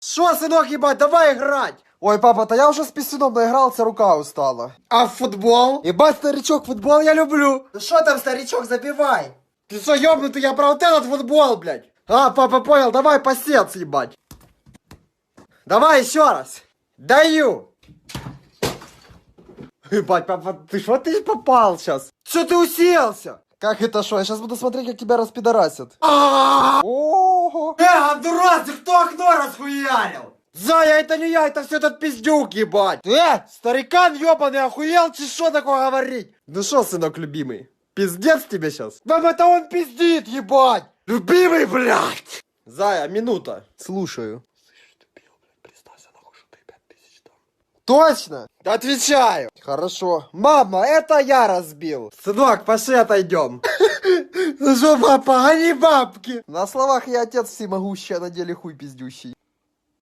Шо, сынок, ебать, давай играть! Ой, папа, да я уже с писюном наигрался, рука устала. А в футбол? Ебать, старичок, футбол я люблю. Ну шо там, старичок, забивай! Ты что, ёбнутый, я про вот этот футбол, блядь! А, папа, понял, давай пасец, ебать! Давай еще раз! Даю! Ебать, папа, ты что ты попал сейчас? Что ты уселся? Как это шо? Я сейчас буду смотреть, как тебя распидорасят. А-а-а! Ого. Андурас, ты кто окно расхуярил? Зая, это не я, это все этот пиздюк, ебать! Старикан ебаный, охуел, че что такое говорить? Ну шо, сынок любимый, пиздец тебе сейчас? Вам это он пиздит, ебать! Любимый, блядь! Зая, минута. Слушаю. Точно? Отвечаю. Хорошо. Мама, это я разбил. Сынок, пошли отойдем. Ну что, папа, гони бабки. На словах я отец всемогущий, а на деле хуй пиздющий.